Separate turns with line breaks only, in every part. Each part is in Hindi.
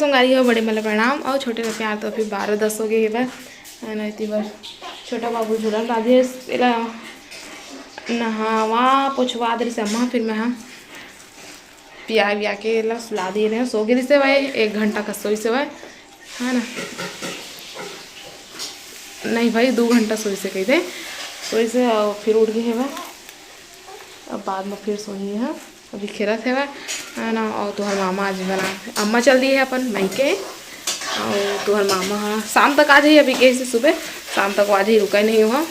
संगारी हो बड़े मतलब प्रणाम और छोटे में प्यार तो फिर 12-10 हो गए बस ना इतनी बार छोटा बाबू झूलन राधे नहावा पुछवा दे से अम्मा फिर मैं हाँ पिया विया के ला सुला दिए रहे सो गए से भाई 1 घंटा का सोई से भाई है ना नहीं भाई 2 घंटा सोई से कही थे सोई से फिर उठ गए है भाई अब बाद में फिर सोई है अभी खेरा थे है ना और तुहर मामा आज बना अम्मा चल दी है अपन मई के और तुहर मामा शाम तक आ जाइए अभी गए से सुबह शाम तक आज ही रुका ही नहीं हुआ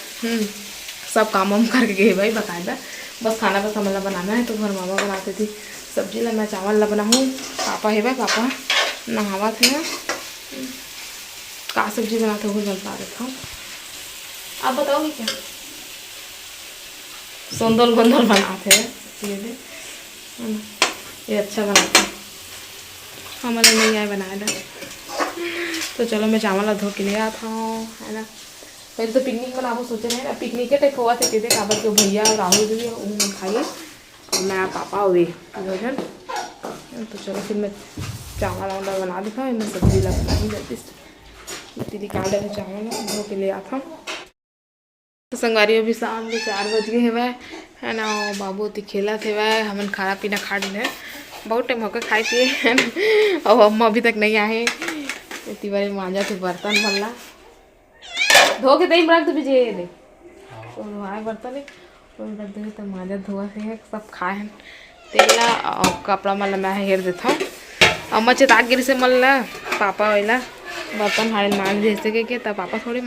सब काम वाम करके गए भाई बाकायदा बस खाना बस हमला बनाना है तो तुहर मामा बनाती थी सब्जी ला मैं चावल ला बनाऊँ पापा है भाई पापा नहावा थे का सब्जी बनाते हुए बता देता हूँ आप बताओगे क्या सोंदल गोंदल बनाते हैं ये अच्छा बनाते हैं हमारे नहीं आए बनाया था तो चलो मैं चावल धो के ले आता हूँ है ना पहले तो पिकनिक बनाबो सोचे रहे ना पिकनिक के टाइप हुआ थे काबर के भैया और राहुल जी उन्हें खाइए और मैं पापा हुए भोजन तो चलो फिर मैं चावल वावल बना देता हूँ मैं सब्जी ला बनाई जल्दी से निकाल दे चावल धो के ले आता हूँ तो संगवारी अभी शाम के 4 बज गए है ना बाबू ती खेला थे वह हमन खाना पीना खा लिए बहुत टाइम होकर खाए पिए और अम्मा अभी तक नहीं आए इतनी बार मांझा थे बर्तन भरला धो के दही रख दे दे तो आए बर्तन रख दे तो मांझा धोआ से सब खाए तेला और कपड़ा मल्ला मैं हेर देता हूँ अम्मा चेताक गिरी से मल्ला पापा वाला बर्तन हारे मांझ जैसे के तब पापा थोड़ी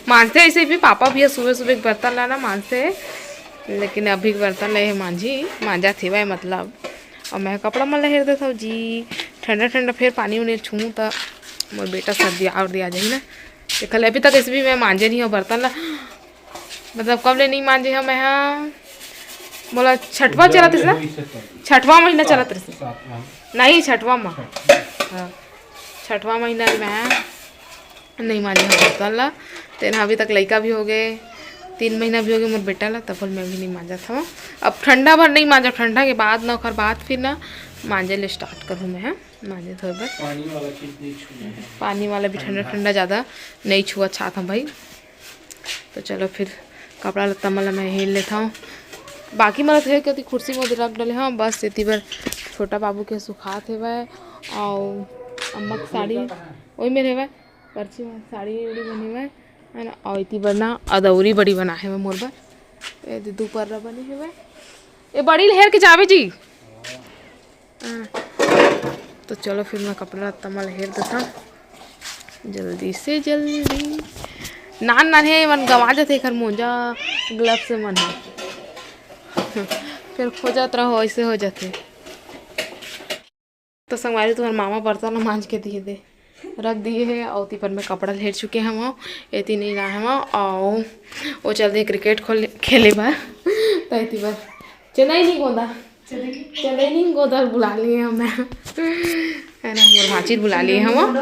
मांझते ऐसे भी पापा भी सुबह सुबह बर्तन लाना मांझते लेकिन अभी बर्तन ले मांझा थे भाई मतलब और मैं कपड़ा मल्ला हेर देता हूँ जी ठंडा ठंडा फिर पानी उन्हें छूँ तो मोर बेटा सर्दी और दिया जाए ना देखल अभी तक ऐसे भी मैं मांझे नहीं हूँ बर्तन ला मतलब कब ले नहीं मांझे हैं मैं हाँ बोला छठवा चला थे ना 6वां महीना चला थे नहीं 6वां माह हाँ 6वां महीना मैं नहीं मांझे हूँ बर्तन ला तेना अभी तक लड़का भी हो गए 3 महीना भी हो गए मोर बेटा ला तब मैं भी नहीं मांझा था अब ठंडा भर नहीं मांझा ठंडा के बाद ना ओखर बाद फिर ना मांझे ले स्टार्ट करूँ मैं मांझे थोड़े बार पानी वाला भी ठंडा ठंडा ज़्यादा नहीं छुआ अच्छा था भाई तो चलो फिर कपड़ा लत्ता मतलब मैं हिल लेता हूँ बाकी मतलब थे कहती कुर्सी में रख डाले हाँ बस इतनी बार छोटा बाबू के सुखा थे वह और अम्मा की साड़ी वही में रहे पर्ची में साड़ी उड़ी बनी हुआ है ना और इतनी बार ना अदौरी बड़ी बना है मोर बार दोपहर बनी है ये बड़ी लहर के जावे जी तो चलो फिर मैं कपड़ा लत्ता में लहर देता जल्दी से जल्दी नान है मन गवा जाते खर मोजा ग्लव से मन है फिर खोजत रहो ऐसे हो जाते तो संगवारी तुम्हारे मामा बर्तन मांझ के दिए दे रख दिए है और ती पर में कपड़ा लेट चुके हैं वहाँ एती नहीं रहा है और वो चलते क्रिकेट खेले बार तो इतनी बार चेन्नई नहीं गोंदा चले नहीं गोदर बुला लिए हम है ना मोर भाची बुला लिए हम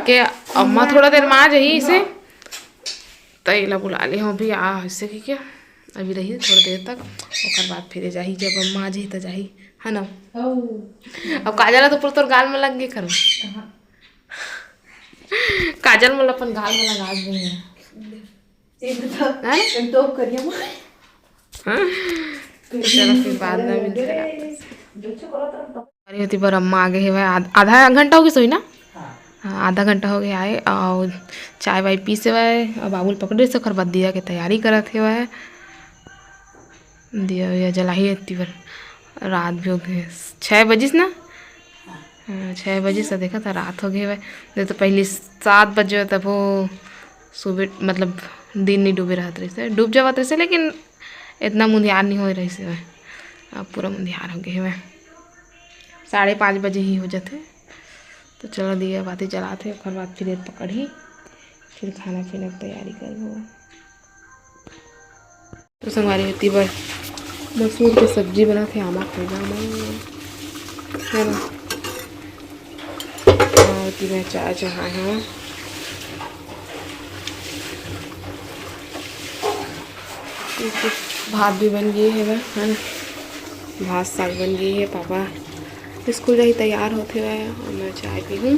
के अम्मा थोड़ा देर में आ जाइए इसे तैला बुला लिए हम भी आ इससे कि क्या अभी रही थोड़ी देर तक और बाद फिर जाही जब अम्मा आ जाही तो जाही है ना अब काजल तो पूरा तोर गाल में लग गए कर काजल मतलब अपन गाल में लगा देंगे चलो फिर बाद में अरे होती बार अम्मा आ गए है आधा घंटा हो गया सोई ना हाँ आधा घंटा हो गया आए और चाय वाय पी से वह और बाबुल पकड़े से खरबत दिया के तैयारी करा थे वह दिया हुआ जला ही इतनी बार रात भी हो गई 6 बजे ना 6 बजे से देखा था रात हो गई वह तो पहले 7 बजे तब वो सुबह मतलब दिन नहीं डूबे रहते रहे डूब जावत रहे लेकिन इतना मुंदियार नहीं हो रही से अब पूरा मुंदियार हो गए वह 5:30 बजे ही हो जाते तो चलो दिया बातें जलाते और बाद फिर पकड़ी फिर खाना पीना की तैयारी करो तो संगवारी होती बार मसूर की सब्जी बनाते आमा खोजा है ना होती मैं चाय चढ़ाए हैं भात भी बन गई है वह है ना भात साग बन गई है पापा स्कूल जाही तैयार होते हुए और मैं चाय पी लूँ।